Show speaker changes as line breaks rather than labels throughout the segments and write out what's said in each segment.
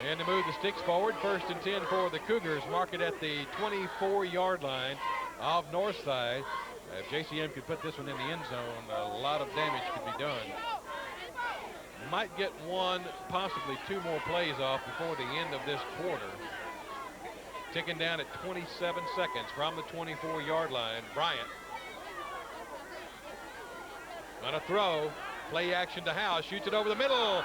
And to move the sticks forward, 1st and 10 for the Cougars. Mark it at the 24-yard line of Northside. If JCM could put this one in the end zone, a lot of damage could be done. Might get one, possibly 2 more plays off before the end of this quarter. Ticking down at 27 seconds from the 24-yard line. Bryant on a throw. Play action to House. Shoots it over the middle.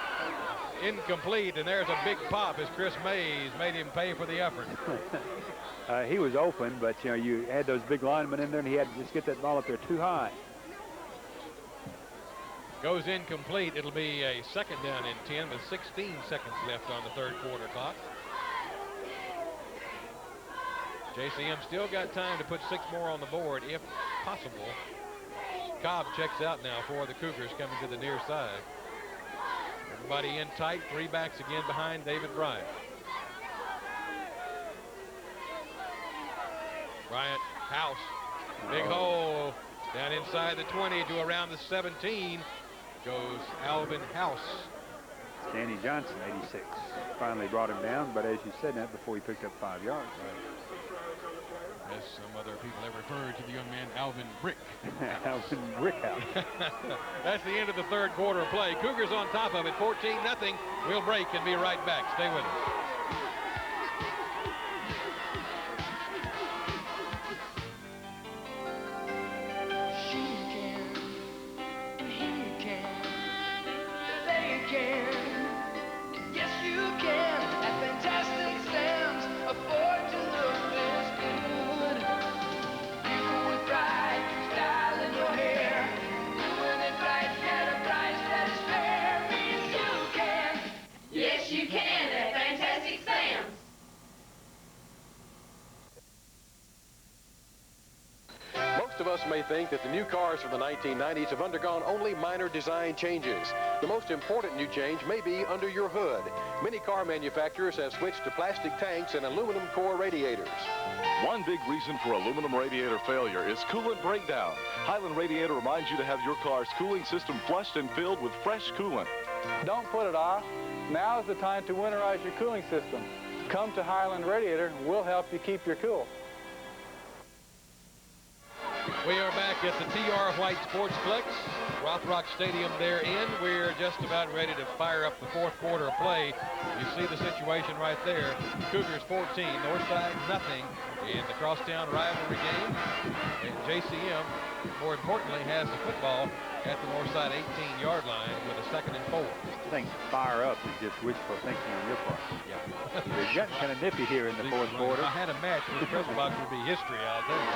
Incomplete, and there's a big pop as Chris Mays made him pay for the effort.
He was open, but you know, you had those big linemen in there, and he had to just get that ball up there too high.
Goes incomplete. It'll be a 2nd down and 10 with 16 seconds left on the 3rd quarter clock. JCM still got time to put 6 more on the board if possible. Cobb checks out now for the Cougars coming to the near side. Everybody in tight, 3 backs again behind David Bryant. Bryant, House, big hole down inside the 20 to around the 17 goes Alvin House.
Danny Johnson, 86, finally brought him down, but as you said that before, he picked up 5 yards.
As some other people have referred to the young man, Alvin Brick.
Alvin Brickhouse.
That's the end of the 3rd quarter of play. Cougars on top of it, 14-0. We'll break and be right back. Stay with us. Most of us may think that the new cars from the 1990s have undergone only minor design changes. The most important new change may be under your hood. Many car manufacturers have switched to plastic tanks and aluminum core radiators.
One big reason for aluminum radiator failure is coolant breakdown. Highland Radiator reminds you to have your car's cooling system flushed and filled with fresh coolant.
Don't put it off. Now is the time to winterize your cooling system. Come to Highland Radiator, and we'll help you keep your cool.
We are back at the TR White Sportsplex, Rothrock Stadium therein. We're just about ready to fire up the 4th quarter of play. You see the situation right there. Cougars 14, Northside nothing in the crosstown rivalry game. And JCM, more importantly, has the football at the Northside 18-yard line with a 2nd and 4.
I think fire up is just wishful thinking on your part.
Yeah.
They're getting kind of nippy here in the 4th quarter.
If I had a match with the press box, would be history, I'll tell you.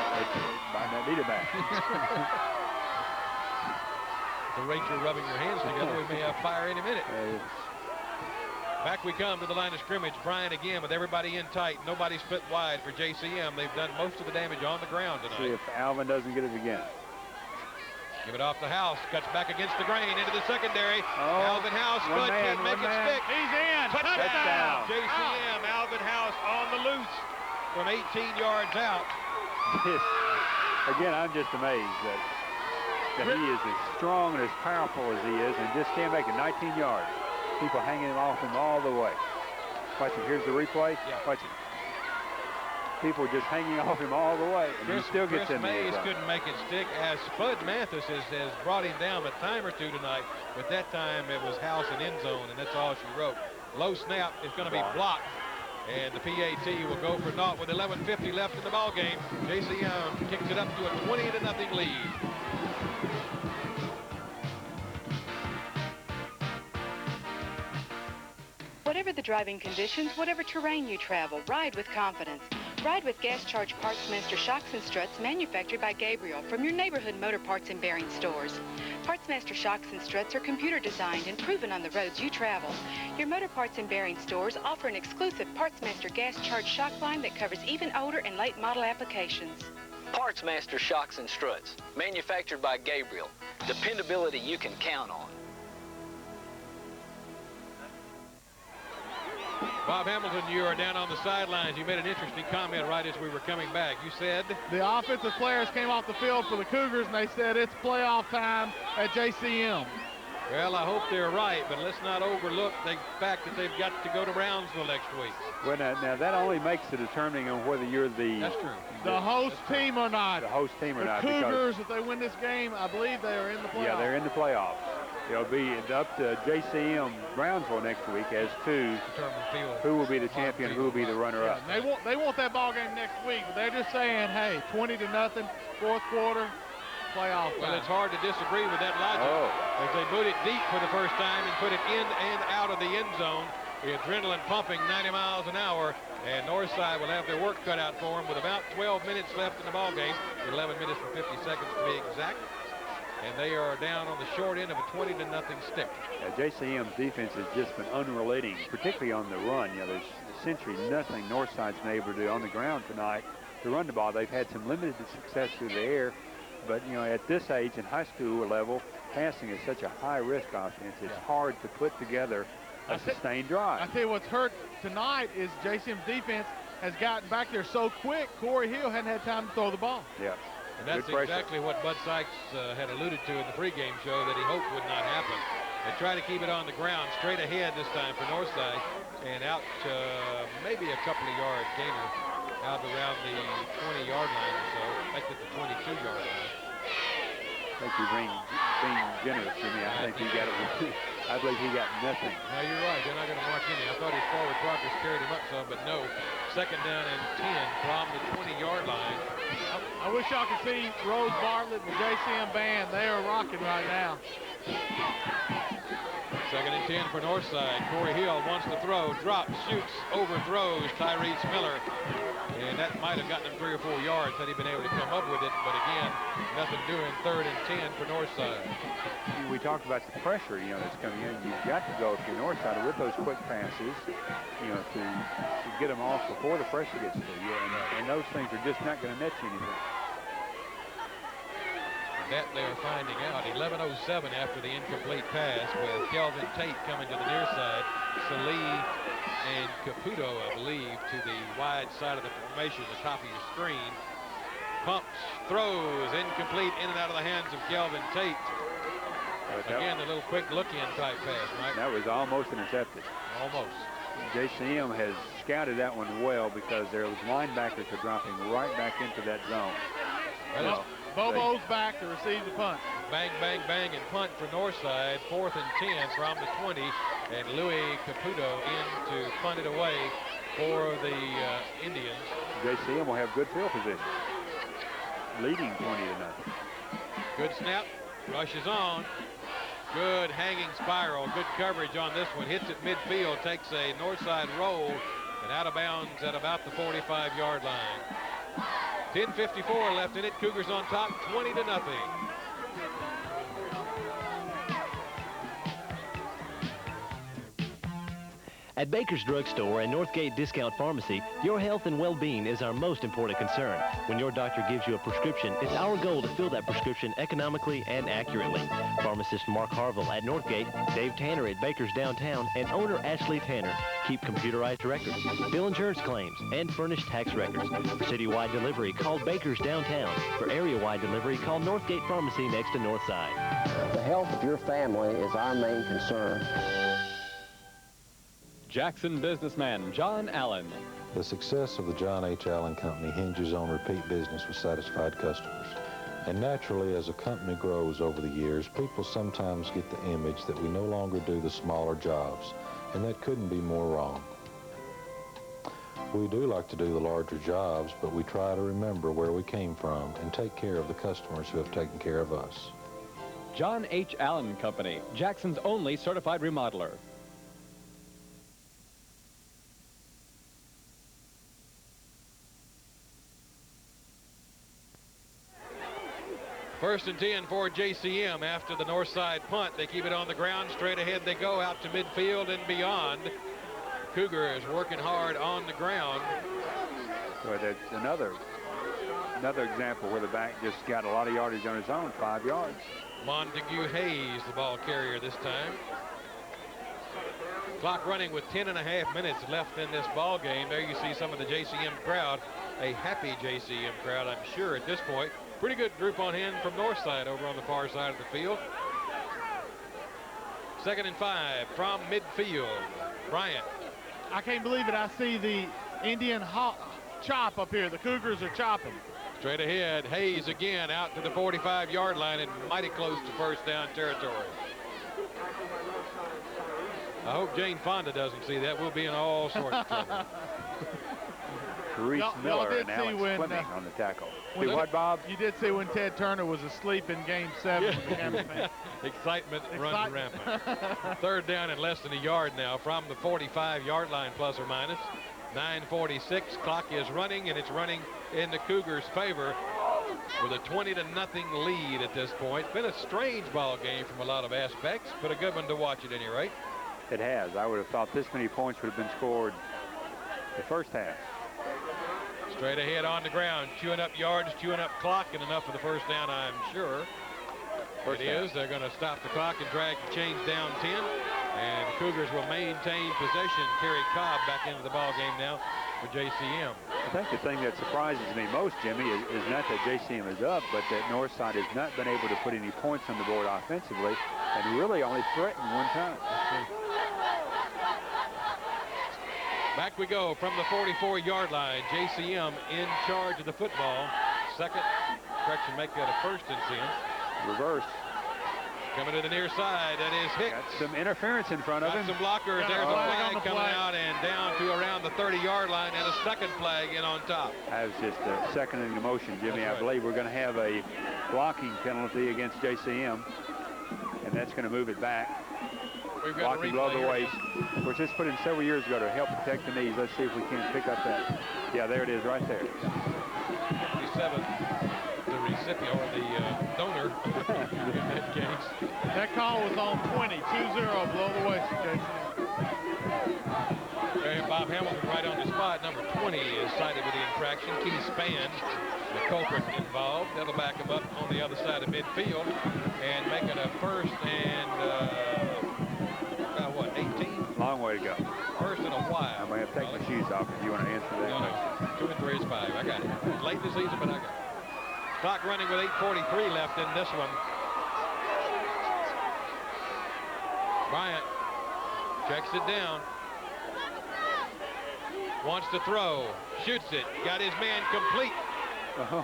Might not need a match.
The rate you're rubbing your hands together, we may have fire any minute. Back we come to the line of scrimmage. Bryant again with everybody in tight. Nobody split wide for JCM. They've done most of the damage on the ground tonight.
See if Alvin doesn't get it again.
Give it off to House. Cuts back against the grain into the secondary. Alvin House, but can't make it stick.
He's in. Touchdown.
JCM, Alvin House on the loose from 18 yards out.
Again, I'm just amazed that he is as strong and as powerful as he is and just can't make it. 19 yards. People hanging off him all the way. Watch it. Here's the replay.
Yeah.
Watch it. People just hanging off him all the way, and he still gets in there.
Chris Mays couldn't make it stick, as Spud Mathis has brought him down a time or two tonight, but that time it was House and end zone, and that's all she wrote. Low snap is going to be blocked, and the PAT will go for naught with 11:50 left in the ball game. JCM kicks it up to a 20-0 lead.
Whatever the driving conditions, whatever terrain you travel, ride with confidence. Ride with gas charge Parts Master shocks and struts manufactured by Gabriel from your neighborhood motor parts and bearing stores. Parts Master shocks and struts are computer designed and proven on the roads you travel. Your motor parts and bearing stores offer an exclusive Parts Master gas charge shock line that covers even older and late model applications.
Parts Master shocks and struts, manufactured by Gabriel. Dependability you can count on.
Bob Hamilton, you are down on the sidelines. You made an interesting comment right as we were coming back. You said?
The offensive players came off the field for the Cougars, and they said it's playoff time at JCM.
Well, I hope they're right, but let's not overlook the fact that they've got to go to Brownsville next week.
Well, now that only makes the determining on whether you're the...
That's true.
The host team or not.
The host team or not.
The Cougars, if they win this game, I believe they are in the playoffs.
Yeah, they're in the playoffs. It'll be up to JCM Brownsville next week as to who will be the champion, who will be the runner-up.
Yeah, they want that ball game next week, but they're just saying, hey, 20-0, fourth quarter, playoff.
Well, it's hard to disagree with that logic. As they boot it deep for the first time and put it in and out of the end zone. The adrenaline pumping 90 miles an hour, and Northside will have their work cut out for them with about 12 minutes left in the ball game, 11 minutes and 50 seconds to be exact. And they are down on the short end of a 20-0 stick.
Yeah, JCM's defense has just been unrelenting, particularly on the run. You know, there's essentially nothing Northside's been able to do on the ground tonight to run the ball. They've had some limited success through the air, but you know, at this age in high school level, passing is such a high-risk offense. It's hard to put together a sustained drive.
I tell you what's hurt tonight is JCM's defense has gotten back there so quick. Corey Hill hadn't had time to throw the ball.
Yeah.
And that's exactly what Bud Sykes had alluded to in the pregame show that he hoped would not happen. They try to keep it on the ground, straight ahead this time for Northside, and out maybe a couple of yard gainer out around the 20-yard line or so, back at the 22-yard line.
I think you're being generous to me. I think he got it. I believe he got nothing.
No, you're right. They're not going to mark any. I thought his forward progress carried him up some, but no. Second down and 10 from the 20-yard line.
I wish y'all could see Rose Bartlett and the JCM band. They are rocking right now.
Second and 10 for Northside. Corey Hill wants to throw, drops, shoots, overthrows Tyrese Miller. And that might have gotten him 3 or 4 yards had he been able to come up with it. But again, nothing doing. Third and 10 for Northside.
We talked about the pressure, you know, that's coming in. You've got to go, if you're Northside, with those quick passes, you know, to get them off before the pressure gets to you. And those things are just not going to net you anything.
That they are finding out. 11:07 after the incomplete pass with Kelvin Tate coming to the near side. Salih and Caputo, I believe, to the wide side of the formation, the top of your screen. Pumps, throws, incomplete, in and out of the hands of Kelvin Tate. Again, the little quick look-in type pass, right?
That was almost intercepted.
Almost.
JCM has scouted that one well because their linebackers are dropping right back into that zone.
Well,
Bobo's back to receive the punt.
Bang, bang, bang, and punt for Northside. 4th and 10 from the 20. And Louis Caputo in to punt it away for the Indians.
JCM will have good field position, leading 20-0.
Good snap. Rushes on. Good hanging spiral. Good coverage on this one. Hits it midfield. Takes a Northside roll. And out of bounds at about the 45-yard line. 10:54 left in it. Cougars on top, 20-0.
At Baker's Drug Store and Northgate Discount Pharmacy, your health and well-being is our most important concern. When your doctor gives you a prescription, it's our goal to fill that prescription economically and accurately. Pharmacist Mark Harville at Northgate, Dave Tanner at Baker's Downtown, and owner Ashley Tanner keep computerized records, bill insurance claims, and furnish tax records. For citywide delivery, call Baker's Downtown. For area-wide delivery, call Northgate Pharmacy next to Northside.
The health of your family is our main concern.
Jackson businessman John Allen.
The success of the John H. Allen Company hinges on repeat business with satisfied customers. And naturally, as a company grows over the years, people sometimes get the image that we no longer do the smaller jobs, and that couldn't be more wrong. We do like to do the larger jobs, but we try to remember where we came from and take care of the customers who have taken care of us.
John H. Allen Company, Jackson's only certified remodeler.
First and 10 for JCM after the Northside punt. They keep it on the ground. Straight ahead they go out to midfield and beyond. Cougars working hard on the ground.
Well, that's another example where the back just got a lot of yardage on his own, 5 yards.
Montague Hayes, the ball carrier this time. Clock running with 10.5 minutes left in this ball game. There you see some of the JCM crowd, a happy JCM crowd, I'm sure, at this point. Pretty good group on hand from Northside over on the far side of the field. 2nd and 5 from midfield. Bryant.
I can't believe it. I see the Indian chop up here. The Cougars are chopping.
Straight ahead, Hayes again out to the 45-yard line and mighty close to first down territory. I hope Jane Fonda doesn't see that. We'll be in all sorts of trouble.
Reese Miller and Alex Fleming on the tackle. See what, Bob?
You did see when Ted Turner was asleep in Game 7.
Yeah. Excitement runs rampant. 3rd down and less than a yard now from the 45-yard line, plus or minus. 9:46. Clock is running, and it's running in the Cougars' favor with a 20-0 lead at this point. Been a strange ball game from a lot of aspects, but a good one to watch at any rate.
It has. I would have thought this many points would have been scored the first half.
Straight ahead on the ground, chewing up yards, chewing up clock, and enough for the first down, I'm sure. It is. They're going to stop the clock and drag the chains down 10. And the Cougars will maintain possession. Kerry Cobb back into the ball game now for JCM.
I think the thing that surprises me most, Jimmy, is not that JCM is up, but that Northside has not been able to put any points on the board offensively and really only threatened one time.
Back we go from the 44-yard line. JCM in charge of the football. Make that a 1st and 10.
Reverse.
Coming to the near side, that is Hicks.
Got some interference in front of him.
Some blockers. There's a flag coming out and down to around the 30-yard line, and a second flag in on top.
That was just a second in the motion, Jimmy.
Right.
I believe we're going to have a blocking penalty against JCM, and that's going to move it back.
We've got
blocking below the waist. Of course, this put in several years ago to help protect the knees. Let's see if we can't pick up that. Yeah, there it is right there.
57, the recipient or the donor in that case.
That call was on 20, 2-0 below the waist for JCM.
And Bob Hamilton right on the spot. Number 20 is cited with the infraction. Keith Spann, the culprit involved. That'll back him up on the other side of midfield and make it a 1st and what, 18?
Long way to go.
1st in a while.
I'm going to have to take my shoes off if you want to answer that question.
2 and 3 is 5. I got it. Late in the season, but I got it. Clock running with 8:43 left in this one. Bryant checks it down. Wants to throw. Shoots it. Got his man complete.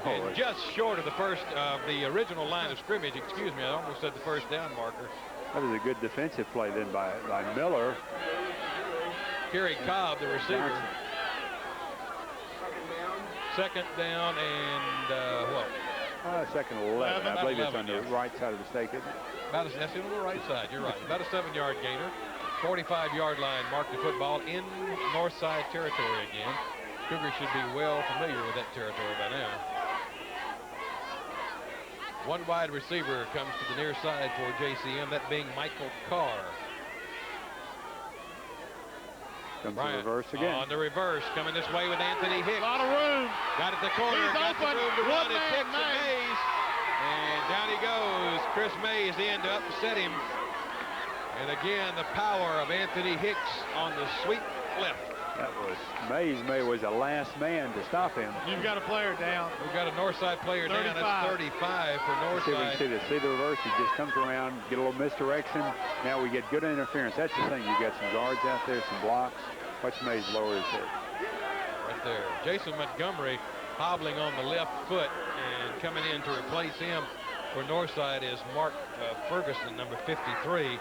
And just short of the first of the original line of scrimmage. Excuse me, I almost said the first down marker.
That was a good defensive play then by Miller.
Kerry Cobb, the receiver. Second down and what?
2nd and 11. I believe it's on the right side of the stake, isn't it?
That's on the right side. You're right. About a 7-yard gainer. 45-yard line marked the football in Northside territory again. Cougars should be well familiar with that territory by now. One wide receiver comes to the near side for JCM, that being Michael Carr.
Comes the reverse again.
On the reverse, coming this way with Anthony Hicks.
A lot of room.
Got at the corner, got the room to run. It's Hicks and Mays. And down he goes. Chris Mays in to upset him. And again, the power of Anthony Hicks on the sweep left.
That was Mays. May was the last man to stop him.
You've got a player down.
We've got a Northside player 35. Down. That's 35 for Northside.
See the reverse. He just comes around, get a little misdirection. Now we get good interference. That's the thing. You got some guards out there, some blocks. Watch Mays lower his head.
Right there. Jason Montgomery hobbling on the left foot, and coming in to replace him for Northside is Mark Ferguson, number 53.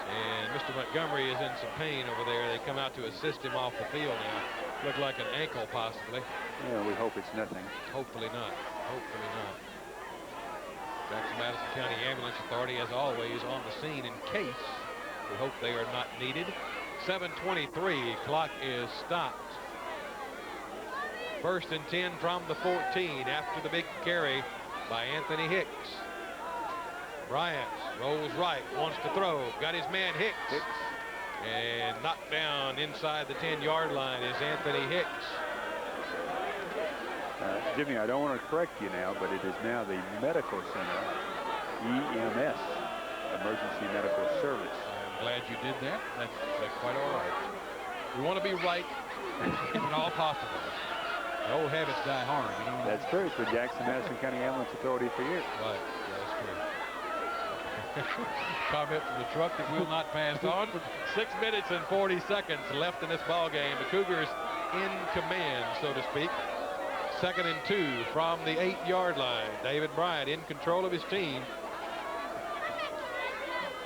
And Mr. Montgomery is in some pain over there. They come out to assist him off the field now. Looked like an ankle, possibly.
Yeah, we hope it's nothing.
Hopefully not. Hopefully not. Jackson-Madison County Ambulance Authority, as always, on the scene in case. We hope they are not needed. 7:23. Clock is stopped. 1st and 10 from the 14 after the big carry by Anthony Hicks. Bryant rolls right, wants to throw, got his man Hicks. And knocked down inside the 10-yard line is Anthony Hicks.
Jimmy, I don't want to correct you now, but it is now the Medical Center, EMS, Emergency Medical Service.
I'm glad you did that. That's quite all right. We want to be right if at all possible. The old habits die hard, you know.
That's true. It's the Jackson-Madison County Ambulance Authority for years.
Right. Yeah, that's true. Comment from the truck that will not pass on. 6 minutes and 40 seconds left in this ball game. The Cougars in command, so to speak. 2nd and 2 from the 8-yard line. David Bryant in control of his team.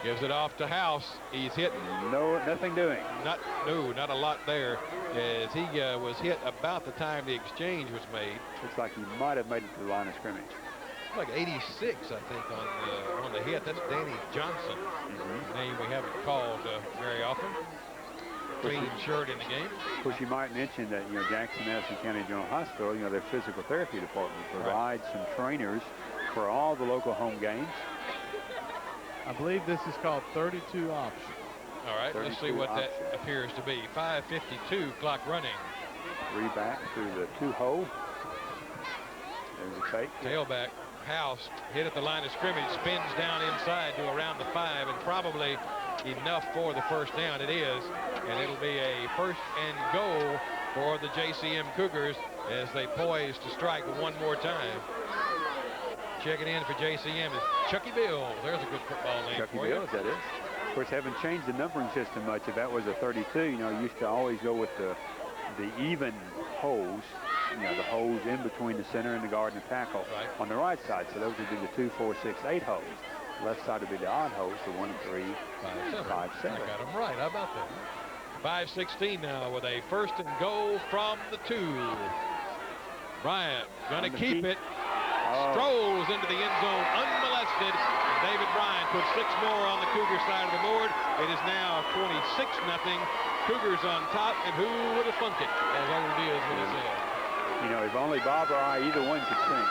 Gives it off to House. He's hit.
Nothing doing.
Not a lot there, as he was hit about the time the exchange was made.
Looks like he might have made it to the line of scrimmage.
Like 86, I think, on the hit. That's Danny Johnson. Name we haven't called very often. Clean shirt in the game.
Of course, you might mention that, Jackson Madison County General Hospital, their physical therapy department provides some trainers for all the local home games.
I believe this is called 32 option.
All right, let's see what that appears to be. 5:52 clock running.
3 back through the 2-hole. There's a fake.
Tailback. House hit at the line of scrimmage, spins down inside to around the 5, and probably enough for the first down. It is, and it'll be a 1st and goal for the JCM Cougars as they poise to strike one more time. Checking in for JCM is Chucky Bill. There's a good football name
Chucky
for
Bill,
you.
that is. Of course, haven't changed the numbering system much. If that was a 32, used to always go with the even holes, the holes in between the center and the guard and the tackle on the right side. So those would be the 2, 4, 6, 8 holes. Left side would be the odd holes, the 1, 3, 5, 7.
I got them right. How about that? 5:16 now with a 1st and goal from the 2. Bryant gonna keep it. Strolls into the end zone unmolested. David Bryant puts 6 more on the Cougar side of the board. It is now 26-0. Cougars on top, and who would have thunk it, as old Diaz would have said.
If only Bob or I, either one, could sing.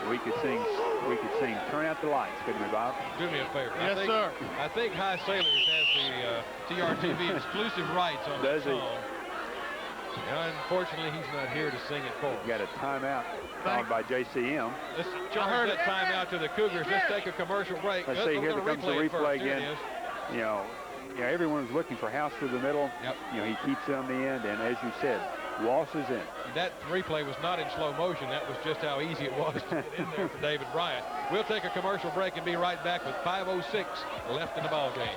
We could sing Turn Out the Lights, couldn't we, Bob?
Do me a favor.
Yes, sir.
I think High Sailors has the TRTV exclusive rights on the song. Unfortunately, he's not here to sing it for us.
Got a timeout called by JCM.
Let's charge that timeout to the Cougars. Let's take a commercial break.
Let's see, here comes the replay again. Everyone was looking for House through the middle.
Yep.
He keeps it on the end, and as you said, waltzes in.
That replay was not in slow motion. That was just how easy it was to get in there for David Bryant. We'll take a commercial break and be right back with 5:06 left in the ball game.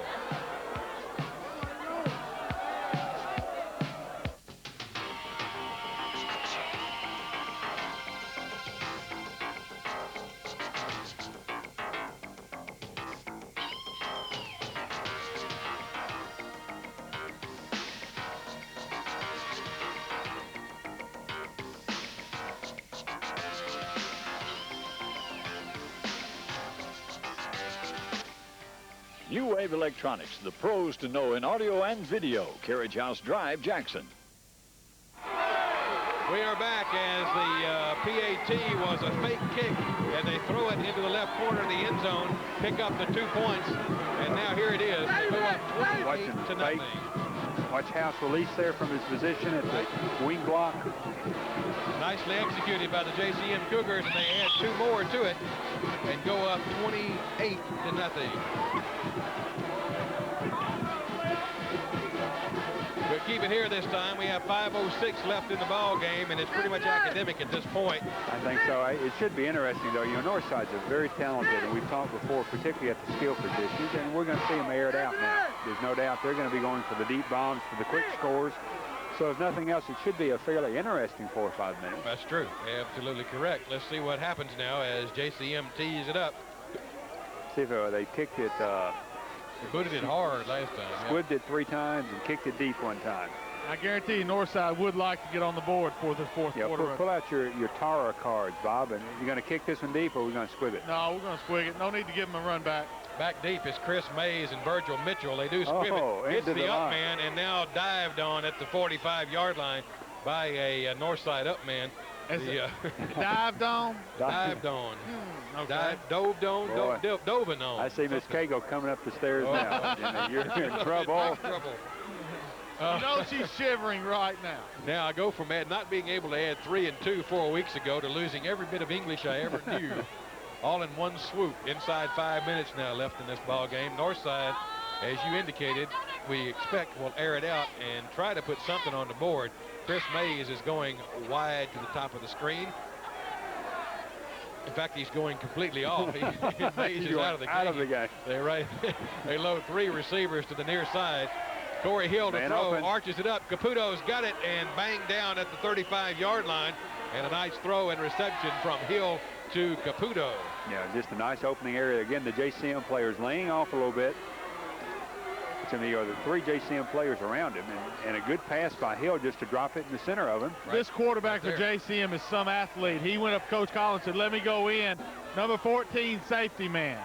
New Wave Electronics, the pros to know in audio and video. Carriage House Drive, Jackson.
We are back as the PAT was a fake kick, and they throw it into the left corner of the end zone, pick up the 2 points, and now here it is. They go up 28-0.
Watch House release there from his position at the wing block.
Nicely executed by the JCM Cougars, and they add 2 more to it and go up 28-0. We'll keep it here this time. We have 5:06 left in the ball game, and it's pretty much academic at this point.
I think so. It should be interesting, though. Northside's are very talented, and we've talked before, particularly at the skill positions, and we're going to see them air it out now. There's no doubt they're going to be going for the deep bombs, for the quick scores. So if nothing else, it should be a fairly interesting 4 or 5 minutes.
That's true. Absolutely correct. Let's see what happens now as JCM tees it up.
See if they kicked it.
They booted it hard last time.
Squibbed it 3 times and kicked it deep 1 time.
I guarantee you Northside would like to get on the board for the fourth quarter.
Pull out your Tara cards, Bob, and you're going to kick this one deep, or we're going to squib it?
No, we're going to squib it. No need to give him a run back.
Back deep is Chris Mays and Virgil Mitchell. They do squib it. Hits the up man, and now dived on at the 45-yard line by a Northside up man.
Dived on?
Dived on.
Okay.
Dove on.
I see Miss Cagle coming up the stairs now. You're in trouble.
You know she's shivering right now.
Now I go from not being able to add 3 and 2 4 weeks ago to losing every bit of English I ever knew, all in one swoop. Inside 5 minutes now left in this ball game. Northside, as you indicated, we expect will air it out and try to put something on the board. Chris Mays is going wide to the top of the screen. In fact, he's going completely off. He's out of the game.
Out of the game.
They load 3 receivers to the near side. Corey Hill to throw, open. Arches it up. Caputo's got it and banged down at the 35-yard line. And a nice throw and reception from Hill to Caputo.
Yeah, just a nice opening area. Again, the JCM players laying off a little bit. So the 3 JCM players around him, and a good pass by Hill just to drop it in the center of him.
This quarterback for JCM is some athlete. He went up to Coach Collins and said, let me go in. Number 14, safety man.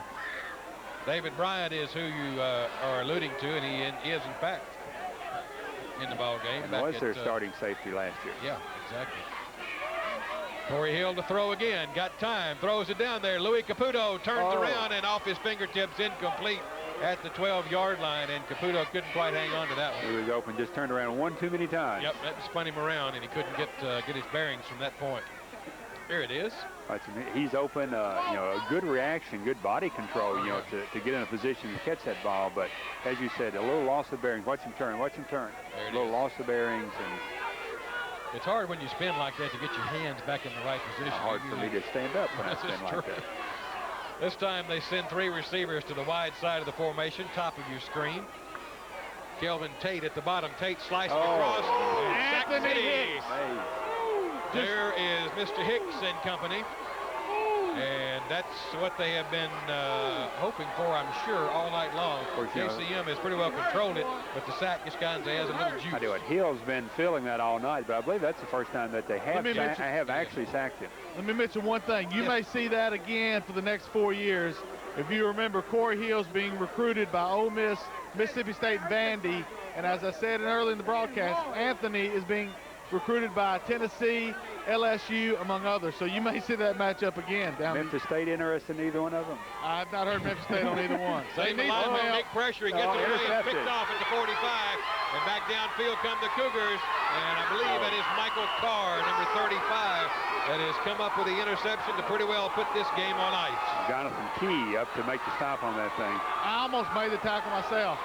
David Bryant is who you are alluding to, and he is, in fact, in the ball game.
And was their starting safety last year.
Yeah, exactly. Corey Hill to throw again. Got time. Throws it down there. Louis Caputo turns around and off his fingertips, incomplete at the 12-yard line, and Caputo couldn't quite hang on to that one.
He was open, just turned around one too many times.
Yep, that spun him around, and he couldn't get his bearings from that point. Here it is.
He's open, a good reaction, good body control, to get in a position to catch that ball. But as you said, a little loss of bearings. Watch him turn. A little loss of bearings. And
it's hard when you spin like that to get your hands back in the right position.
Hard for me to stand up when I spin like that.
This time they send 3 receivers to the wide side of the formation, top of your screen. Kelvin Tate at the bottom. Tate slicing across.
Anthony Hicks.
There is Mr. Hicks and company. And that's what they have been hoping for, I'm sure, all night long. JCM has pretty well controlled it, but the sack just kind of has a little juice.
I do it. Hill's been feeling that all night, but I believe that's the first time that they have actually sacked him.
Let me mention one thing. You may see that again for the next 4 years. If you remember, Corey Hill's being recruited by Ole Miss, Mississippi State, Vandy, and as I said earlier in the broadcast, Anthony is being recruited by Tennessee, LSU, among others. So you may see that matchup again.
Memphis State interested in either one of them?
I've not heard Memphis State on either one.
Same alignment, big pressure. He gets away and picked off at the 45. And back downfield come the Cougars. And I believe it is Michael Carr, number 35, that has come up with the interception to pretty well put this game on ice.
Jonathan Key up to make the stop on that thing.
I almost made the tackle myself.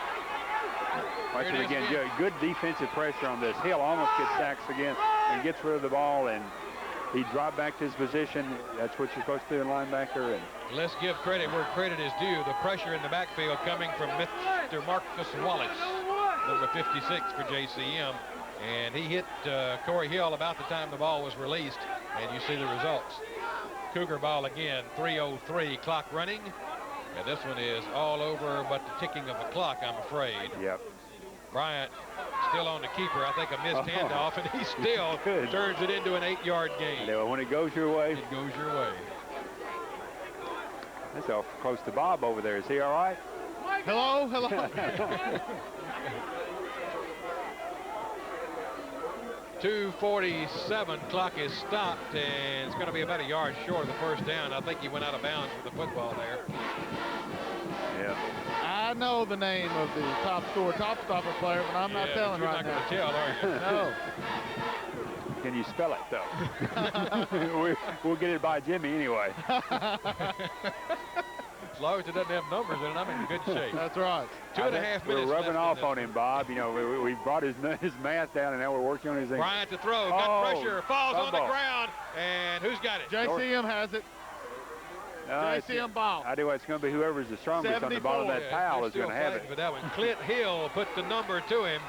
Watch it again. Good defensive pressure on this. Hill almost gets sacked again and gets rid of the ball, and he dropped back to his position. That's what you're supposed to do in linebacker. And
let's give credit where credit is due. The pressure in the backfield coming from Mr. Marcus Wallace, number 56 for JCM. And he hit Corey Hill about the time the ball was released, and you see the results. Cougar ball again, 3:03 clock running. And this one is all over but the ticking of the clock, I'm afraid.
Yep.
Bryant still on the keeper. I think a missed handoff, and he still turns it into an 8-yard gain.
When it goes your way.
It goes your way.
That's all close to Bob over there. Is he all right?
Hello.
2:47 clock is stopped, and it's going to be about a yard short of the first down. I think he went out of bounds with the football there.
Yeah.
I know the name of the top stopper player, but I'm not telling right now.
You're not going to tell, are you?
No.
Can you spell it, though? We'll get it by Jimmy anyway.
As long as it doesn't have numbers in it, I'm in good shape.
That's right.
2.5 minutes.
We're rubbing off on him, Bob. We brought his math down, and now we're working on his English.
Bryant to throw. Got pressure. Falls on the ground. And who's got it?
JCM has it. JCM ball.
I do. It's going to be whoever's the strongest on the bottom of that pile is going to have it.
For that one. Clint Hill put the number to him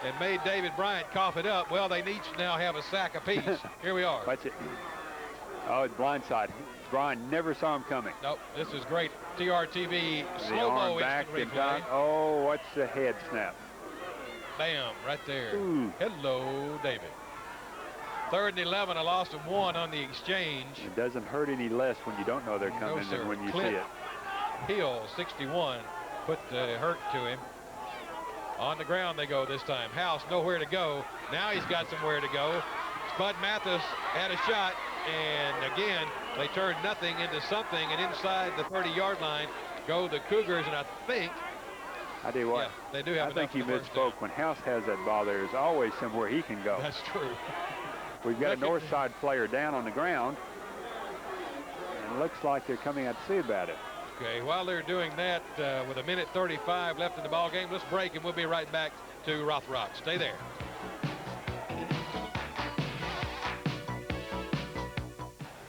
and made David Bryant cough it up. Well, they each now have a sack apiece. Here we are.
Watch it. Oh, it's blindside. Brian never saw him coming.
Nope. This is great. TRTV slow-mo instant replay.
Oh, what's the head snap?
Bam, right there.
Ooh.
Hello, David. 3rd and 11, a loss of 1 on the exchange.
It doesn't hurt any less when you don't know they're coming than when you see it.
Hill, 61, put the hurt to him. On the ground they go this time. House nowhere to go. Now he's got somewhere to go. Spud Mathis had a shot, and again, they turned nothing into something, and inside the 30-yard line go the Cougars, and I think
I tell you what,
yeah, they do have
I think he misspoke. When House has that ball, there's always somewhere he can go.
That's true.
We've got a north side player down on the ground, and it looks like they're coming out to see about it.
Okay, while they're doing that, with 1:35 left in the ball game, let's break, and we'll be right back to Rothrock. Stay there.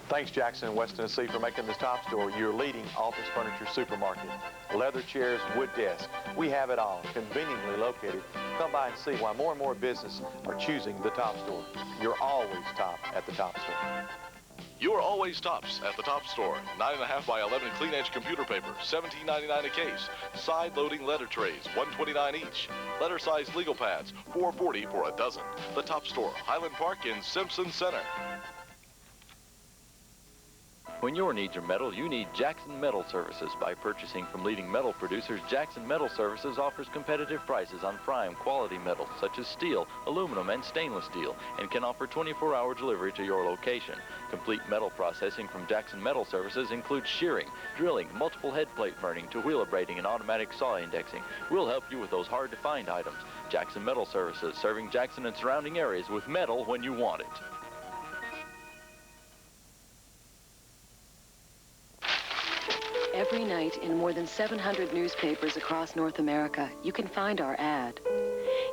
Thanks, Jackson and West Tennessee, for making this Top Store your leading office furniture supermarket. Leather chairs, wood desks, we have it all, conveniently located. Come by and see why more and more businesses are choosing the Top Store. You're always top at the Top Store.
You're always tops at the Top Store. 9.5 by 11 clean edge computer paper, $17.99 a case. Side loading letter trays, $129 each. Letter sized legal pads, $4.40 for a dozen. The Top Store, Highland Park in Simpson Center.
When your needs are metal, you need Jackson Metal Services. By purchasing from leading metal producers, Jackson Metal Services offers competitive prices on prime quality metals such as steel, aluminum, and stainless steel, and can offer 24-hour delivery to your location. Complete metal processing from Jackson Metal Services includes shearing, drilling, multiple head plate burning to wheeler braiding and automatic saw indexing. We'll help you with those hard-to-find items. Jackson Metal Services, serving Jackson and surrounding areas with metal when you want it.
Every night in more than 700 newspapers across North America, you can find our ad.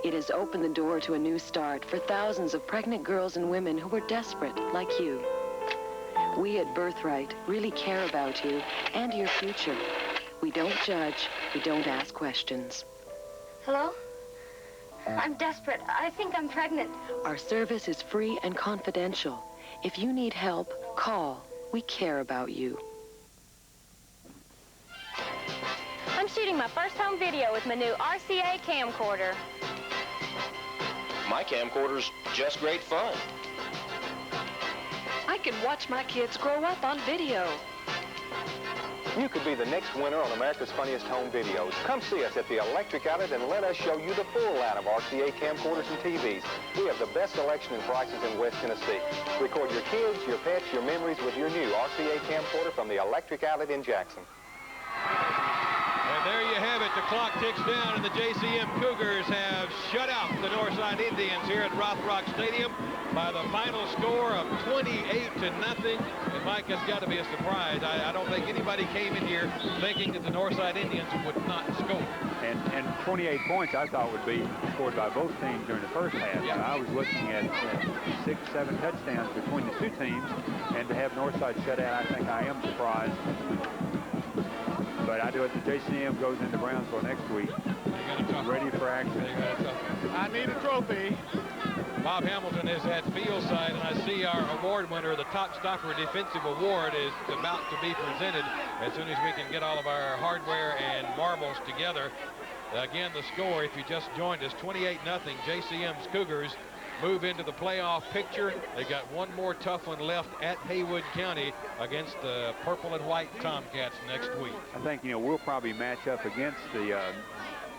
It has opened the door to a new start for thousands of pregnant girls and women who are desperate, like you. We at Birthright really care about you and your future. We don't judge, we don't ask questions.
Hello? I'm desperate. I think I'm pregnant.
Our service is free and confidential. If you need help, call. We care about you.
I'm shooting my first home video with my new RCA camcorder.
My camcorder's just great fun.
I can watch my kids grow up on video.
You could be the next winner on America's Funniest Home Videos. Come see us at the Electric Outlet and let us show you the full line of RCA camcorders and TVs. We have the best selection and prices in West Tennessee. Record your kids, your pets, your memories with your new RCA camcorder from the Electric Outlet in Jackson.
And there you have it. The clock ticks down, and the JCM Cougars have shut out the Northside Indians here at Rothrock Stadium by the final score of 28-0. And Mike, has got to be a surprise. I don't think anybody came in here thinking that the Northside Indians would not score.
And 28 points I thought would be scored by both teams during the first half.
Yeah.
I was looking at 6, 7 touchdowns between the two teams, and to have Northside shut out, I think I am surprised. But I do it. The JCM goes into Brownsville next week. Ready for action.
I need a trophy.
Bob Hamilton is at field side, and I see our award winner, the Top Stopper Defensive Award, is about to be presented as soon as we can get all of our hardware and marbles together. Again, the score, if you just joined us, 28-0. JCM's Cougars move into the playoff picture. They got one more tough one left at Haywood County against the purple and white Tomcats next week.
I think, we'll probably match up against the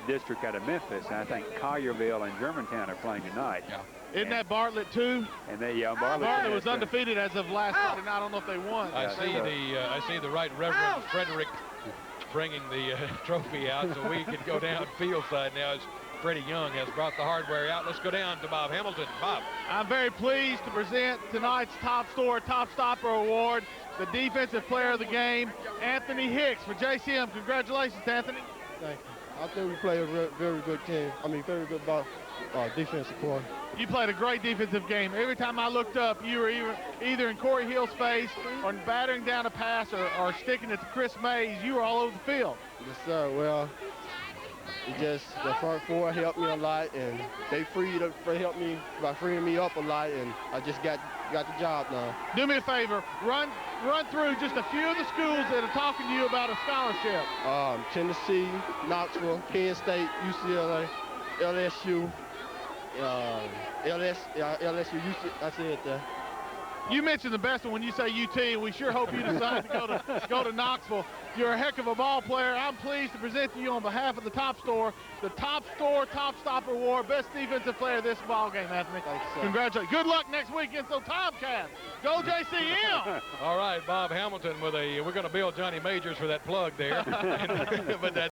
district out of Memphis, and I think Collierville and Germantown are playing tonight.
Yeah.
Isn't that Bartlett too?
And they,
Bartlett was undefeated as of last Friday night. I don't know if they won.
I see the Right Reverend Frederick bringing the trophy out, so we can go down field side now as Freddie Young has brought the hardware out. Let's go down to Bob Hamilton. Bob.
I'm very pleased to present tonight's Top Store Top Stopper Award, the Defensive Player of the Game, Anthony Hicks for JCM. Congratulations, Anthony.
Thank you. I think we played a very good team. Very good defensive quarter.
You played a great defensive game. Every time I looked up, you were either in Corey Hill's face or battering down a pass or sticking it to Chris Mays. You were all over the field.
Yes, sir. Well, the front four helped me a lot, and they helped me by freeing me up a lot, and I just got the job done.
Do me a favor, run through just a few of the schools that are talking to you about a scholarship.
Tennessee, Knoxville, Penn State, UCLA, LSU, LSU, UC, I said that.
You mentioned the best one when you say UT, and we sure hope you decide to go to Knoxville. You're a heck of a ball player. I'm pleased to present to you on behalf of the Top Store, the Top Store Top Stopper Award, Best Defensive Player of this ball game, Anthony.
Thanks, sir.
Congratulations. Good luck next weekend, so Tomcats. Go JCM.
All right, Bob Hamilton with we're going to bill Johnny Majors for that plug there. But